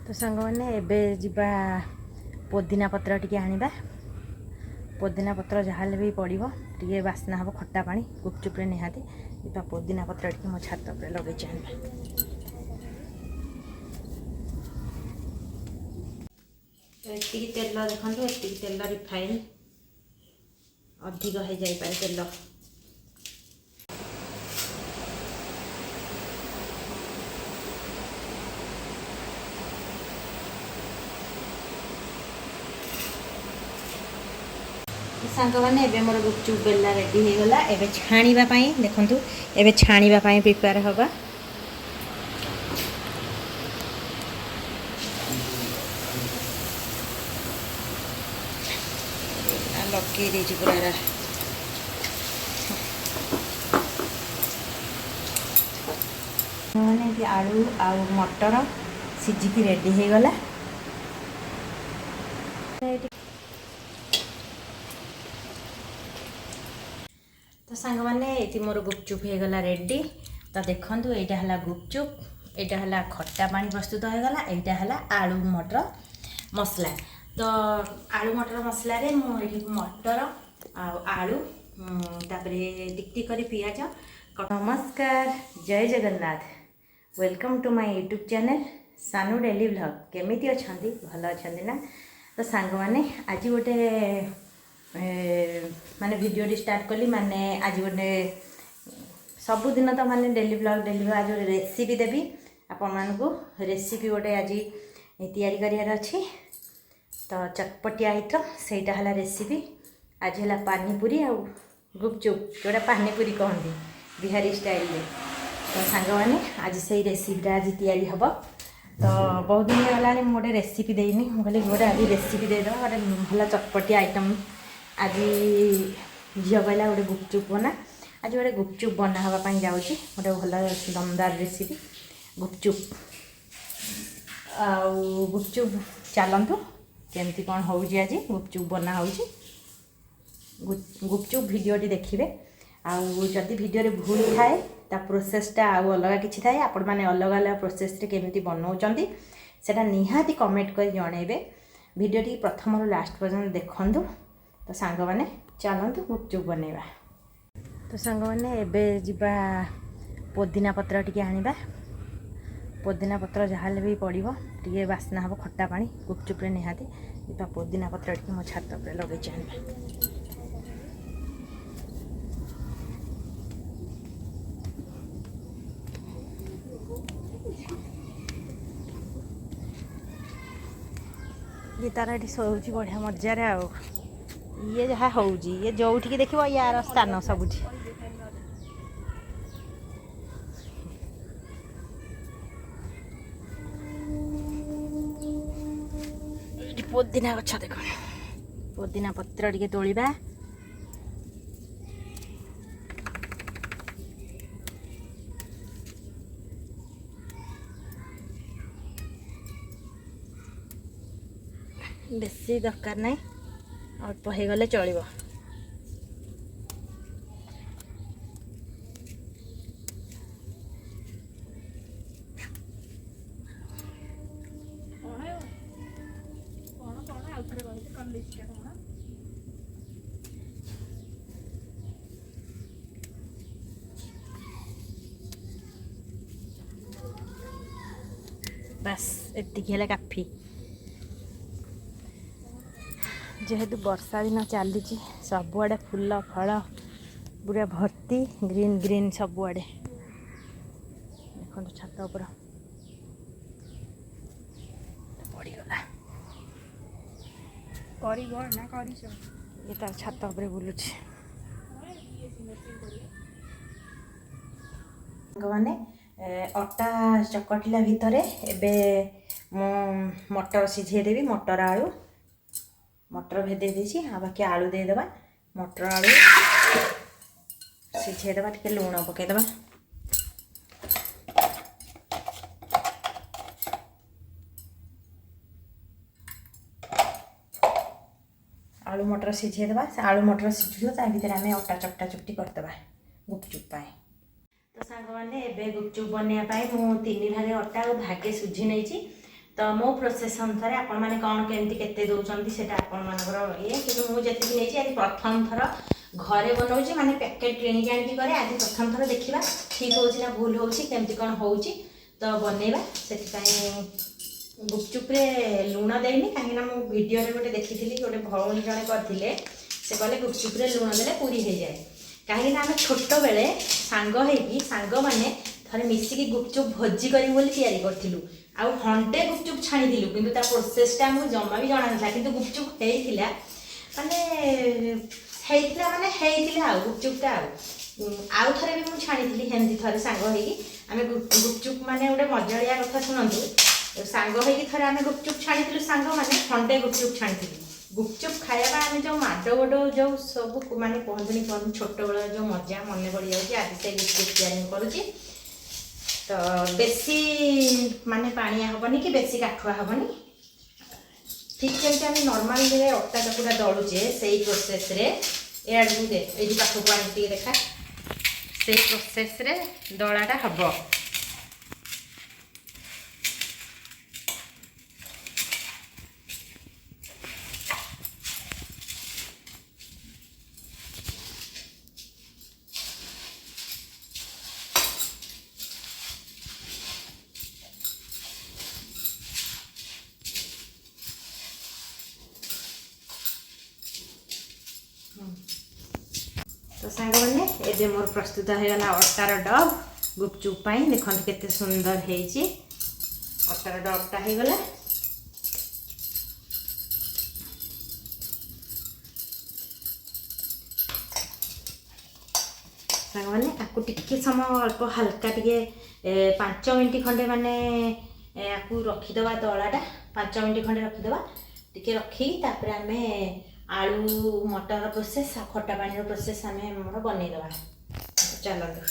तो सांग मैंने एबे जीवा पुदीना पत्र टी आनिबा। पुदीना पत्र जहाँ भी पड़ो टे बास्ना हम खट्टा पानी गुपचुप्रे निहाती जीवा पुदीना पत्र टी मो छात पर लगे आनिबा। तो ये तेल देखो ये तेल रिफाइन अधिक हो जाए तेल सांग मैंने एबे मोर गुपचुप बेला रेडी हो गला। एबे छाणीबा पई देखंतु एबे छाणीबा पई प्रिपेयर होगा। लगे देछि पूरा मैंने आलू आ मटर सिझिकी रेडी हो गला। तो सांग मैंने ये मोर गुपचुप हो गला रेडी। तो देखूँ यहाँ है गुपचुप यहाँ है खट्टा पानी प्रस्तुत हो गला। यहाँ है आलू मटर मसला। तो आलू मटर मसला रे मुझे मटर आलू टिक करी पियाज। नमस्कार जय Jagannath welcome to my YouTube channel Sanu daily vlog. केमिति अछंती भल अछंती ना। तो सांग मैंने आज गोटे माने वीडियो स्टार्ट कली माने आज गोटे सबुदिन तो माने डेली व्लॉग आज गोटे रेसिपी देवी आपण मानकु। रेसिपी गोटे आज तैयारी करियार अछि। तो चटपटिया आइटम सेटा हला रेसिपी आज हला पानीपुरी आ गुपचुप जोड़ा पानीपुरी कहंदी बिहारी स्टाइल रे। तो सांग माने आज से रेसिपीटा आज तैयारी हब। तो बहुत दिन गला गोटे रेसिपी देनी मुझे गोटे आज रेसिपी देद गोटे भल चटपटिया आइटम। आज झील कहला गोटे गुपचुप बना। आज गोटे गुपचुप बना हाँपाई जाऊँगी गोटे भल दमदार रेसिपी गुपचुप गुपचुप चलतु केमती कौन हो आज गुपचुप बना हो गुपचुप भिडियोटी देखिए। आदि भिडियो भूल थाए ता प्रोसेसटा आउ अलग किसी थाए आपण मैंने अलग अलग प्रोसेस केमती बनाऊँच सेटा निहाती कमेंट कर जनइबे। भिडियोटी प्रथम लास्ट पर्यंत देखंतु। तो सांग मैंने चलतु गुपचुप बनइबा। तो सांग मैंने एबे जीवा पुदीना पत्र टी आनिबा। पुदीना पत्र जहाँ भी पड़ो टे बास्ना हम खट्टा पानी गुपचुप्रे निहाती जीवा पुदीना पत्र टी मो छात पर लगे आनिबा। गीतार ये शोची बढ़िया मजार आ ये जहाँ हो ये जो देख यार स्थान सबुठ पुदीना गछ देख पुदीना पत्र टे तोड़ा बेसी दरकार नहीं अल्प हो गले चलो। बस एतिक काफी जेहेतु वर्षा दिन चली सबुआड़े फूल फल पूरा भर्ती ग्रीन ग्रीन सबुआड़े देखो छात उपर पड़गला ये तार छात उपर बुलुची मैंने अटा चकटिला भितर एबे मटर सिझे देवी मटर आलू मटर भेदे देसी आ बाकी आलू देदेबा मटर आलू सिझेदेबा टिके लुण पकईदेबा आलू मटर सिझेदेबा आलू मटर सिझुला ता भीतर आम अटा चकटा चुकटी करदेबा गुपचुप पाए। तो सांग मैंने एबे गुपचुप बनवाई मु 3 भागे अटा और भागे सुझी नहीं। तो मो प्रोसेस अनुसार आपण मैंने कौन केमती केते दौरान से आपण मानकर ये कि मुझे नहीं आज प्रथम थर घरे बनाऊँ माने पैकेट किणिक आनिकी करे आज प्रथम थर देखा ठीक हो ना भूल होमती कौन हो तो बनइबा से गुपचुप्रे लुण देनी कहीं वीडियो गोटे देखी गोटे भौणी जड़े करते से कहले गुपचुप्रे लुण देले पूरी हो जाए कहीं आम छोट बेले सांग मैंने थे मिसिकी गुपचुप भोजी करी करूँ आउ घंटे गुपचुप छाणी कि प्रोसेसटा आमको जमा भी जाना ना कि गुपचुप होता माने गुपचुपटा आउ थे भी मुझे छाणी हेमती थे सांग आम गुपचुप माने गोटे मजाड़िया कथा शुणु सांग थे आम गुपचुप छाणी सांग मैंने खंडे गुपचुप छाणी गुपचुप खाया आम जो माड गोड जो सब माने कहते कहते छोट बेल जो मजा मन पड़ जाए आज से गुपचुप तैयारी करुँची तो बेसी माने पानिया हेनी कि बेसी काठुआ हेनी ठीक जमी आम नॉर्मल अटा चकुटा दलुचे से प्रोसेस एड़ू दे ये पाखक आनी देखा से प्रोसेस दलाटा हम तो सांग मैंने ये मोर प्रस्तुत होगा अटार डब गुपचुप देखो केते सुंदर है अटार डबटा होगला सांग मैंने आपको टिके समय अल्प हल्का टिके 5 मिनट खंडे माने आपको रखीदे दलाटा 5 मिनट खंडे रखीदे टिके रखी आम आलू मटर प्रोसेस खटा पानी प्रोसेस आम मोर बनईदे चलते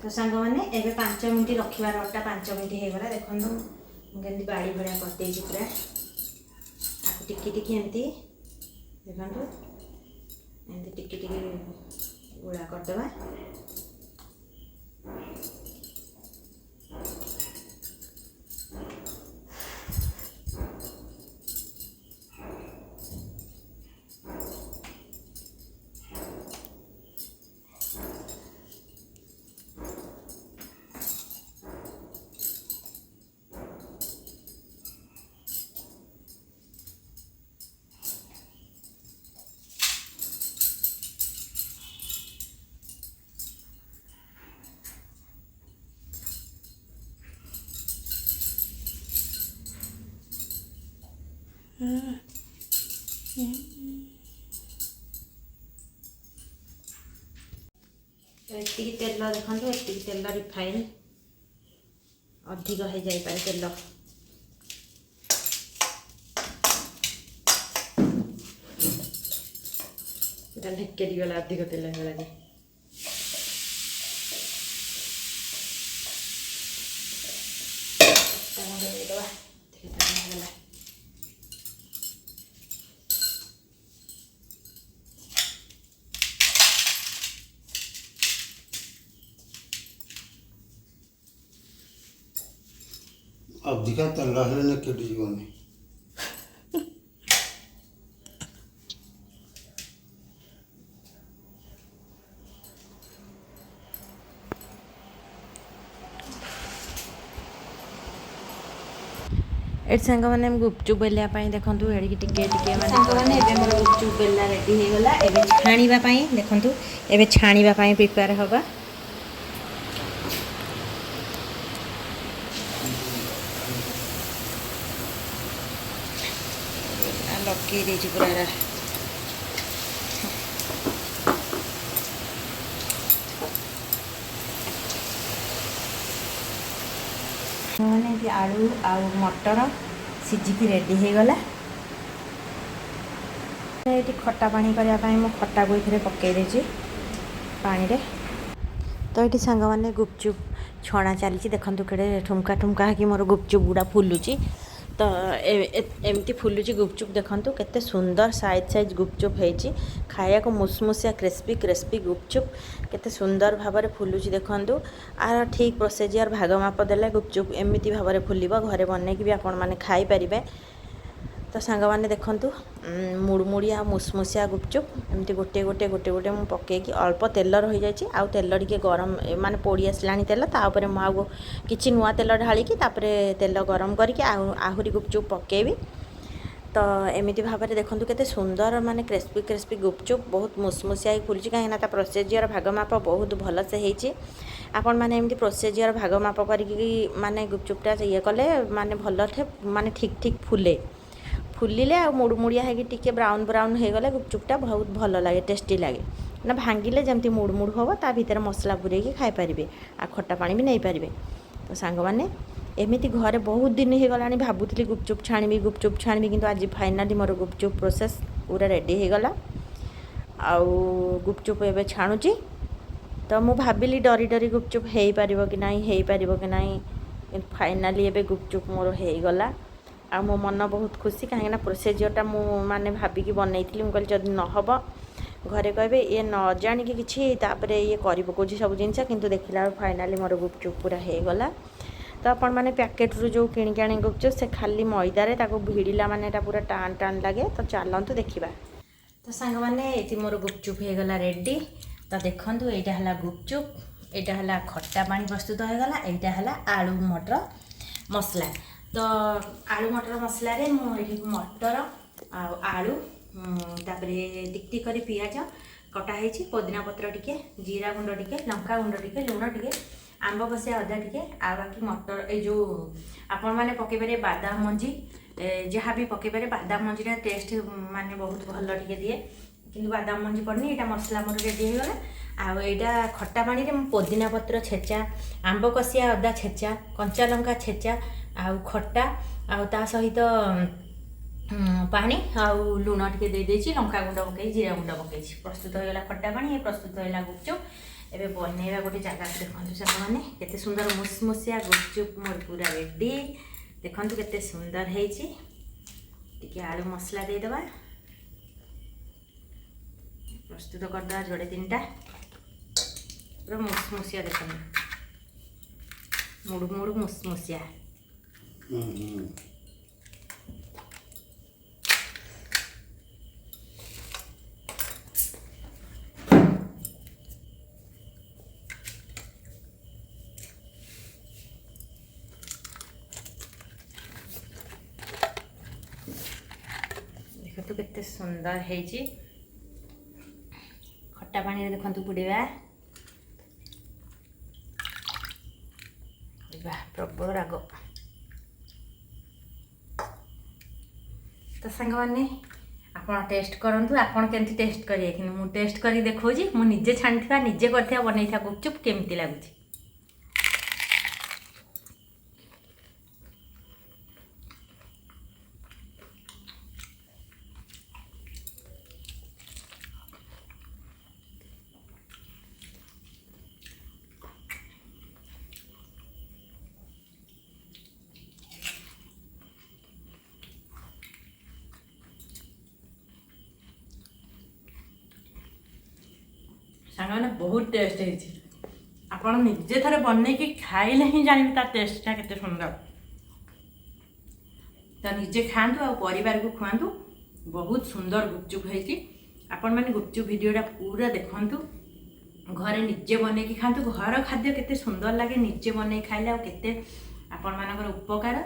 तो सांग मैंने एबे 5 मिनट रखार अटा 5 मिनट होगला देखो मुझे बाड़ी भाया करदे पूरा आपको टिकी टिकी एमती देखो एमती टिकी टिकी गुड़ा करदे एति तेल देखो एति तेल रिफाइन अधिक हो जाए तेल ढेकेरी गला अधिक तेल होगा ଅଧିକା ତେଲ ହେଲେ କେଟି ଯିବନି ए सांग मैंने गुपचुप बेलिया देखूँ एडिकी टिके टिके सांग मैंने मोर गुपचुप बेला रेडी हो गला एबे छाणीबा देखूँ एबे छाणीबा प्रिपेयर हवा लगे देजी पूरा मैंने आलू आ मटर सिझिकी रेडी हो गला ये खटा पानी करने मो खटा को ये पकई देची पानी रे तो ये सांग मैंने गुपचुप छणा चली देखो केड़े ठुमका ठुमका कि मोर गुपचुप गुड़ा फुलुची तो एमती फुलुची गुपचुप देखंतु केते सुंदर साइज गुपचुप हेची खाया को मुसमुसिया क्रिस्पी क्रिस्पी गुपचुप केते सुंदर भाବରେ फुलुची देखंतु आर ठीक प्रोसीजर भाग माप देले गुपचुप एमती भाବରେ फुलिबो घरे बनै कि भी आपण माने खाई परिबे। तो सांग मैंने देखु मुड़मुड़िया मुसमुसिया गुपचुप एमती गोटे गोटे गोटे गोटे मुझे पकईकि अल्प तेल रही जाइए आउ तेल टे गरम माने पोड़ी आसला तेल तापर मुझे किसी नुआ तेल ढाली तेल गरम करके आहरी गुपचुप पकेबी। तो एमती भाव में देखो केते सुंदर माने क्रिस्पी क्रिस्पी गुपचुप बहुत मुसमुसिया फुलची कहीं प्रोसीजर भाग माप बहुत भल से होती आपण मैंने एमती प्रोसीजर भाग माप करके माने गुपचुपटा ये कले माने भल माने ठीक ठीक फुले फुलिले आ मुड़मुड़िया है टिके ब्राउन ब्राउन हो गले गुपचुपटा बहुत भल लगे टेस्टी लगे ना भांगिले जमती मुड़मुड़ हम ता भीतर मसला पूरेकी खाई पारे आ खट्टा पानी भी नहीं पारे। तो सांग मैंने एमती घरे बहुत दिन हो गला भावुली गुपचुप छाणी किंतु आज फाइनाली मोर गुपचुप प्रोसेस पूरा रेडी हो गला आउ गुपचुप एवं छाणुची। तो मु भाविली डरी डरी गुपचुप हो पार कि नहीं फाइनाली एवं गुपचुप मोर हो गला आ मो मन बहुत खुशी कहीं प्रोसीजरटा मु माने भाविकी बनई मुझे जब नहब घरे कहे ये न जाणिकी किसी ये कर पकाउछि सब जिनस किंतु देखला फाइनाली मोर गुपचुप पूरा हो गला। तो आपण मैंने पैकेट रू जो किणिक आने गुपचुप से खाली मैदारे भिड़ला माने पूरा टाण टाण लगे। तो चलतु देखा। तो सांग मैंने ये मोर गुपचुप हो गला रेडी। तो देखु यहाँ है गुपचुप यहाँ है खट्टा पानी प्रस्तुत हो गला यहाँ है आलू मटर मसला। तो आलू मटर मसला रे मुझे मटर आलू तापरे टिक टिक कर पियाज कटा है पुदीना पत्र टिके जीरा गुंड टिके लंका गुंड टिके लुण टिके आंब कसिया अदा टिके आ बाकी मटर ये जो आपण मैंने पकईपारे बादाम मंजी जहाँ भी पकईपारे बादाम मंजीटा टेस्ट माने बहुत भल टिके दिए किंतु बादाम मंजी पड़नी यहाँ मसला मोर रेडी हो गला। आईटा खट्टा पानी में पुदीना पत्र छेचा आंब कसिया अदा छेचा कंचा लंका छेचा आउ खट्टा आउ ता सहित पानी आउ लुण टे देदेछि लंका गुंड पकई जीरा गुंड पकई प्रस्तुत होगा खट्टा पानी प्रस्तुत होगा गुपचुप। एबे बनैबा गोटे जगह देखु साथ मैंने केते सुंदर मुसमुसिया गुपचुप मोर पूरा रेडी देखु केते सुंदर होइछि टिके आलू मसला देदेबा प्रस्तुत करदेबा जोड़े तीनटा पूरा मुसमुसिया देखो मुड़ मुड़ मुसमुसिया। देखो केते सुंदर है खट्टा पानी देखु बुड़ेगा प्रबल राग। तो सांग मैंने आप टेस्ट करूँ आपड़ केमती टेस्ट करेंगे मुझे टेस्ट कर देखी मुझे छाणी निजे कर बनई गुपचुप केमती लगुच। सांगने बहुत टेस्ट है निजे थे बनई कि खाइले ही जानवे तार टेस्टा केते सुंदर। तो निजे खातु आ परिवार को खुआतु बहुत सुंदर गुपचुप है आपण मैंने गुपचुप वीडियोटा पूरा देखंतु घरे निजे बनई कि खातु घर खाद्य केते सुंदर लगे निजे बनई खाइले आ केते आपण मानकर उपकार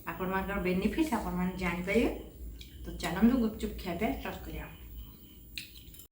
आपण मानकर बेनिफिट आपण माने जानि परिबे। तो चलंतु गुपचुप खाइबे स्टार्ट करिया।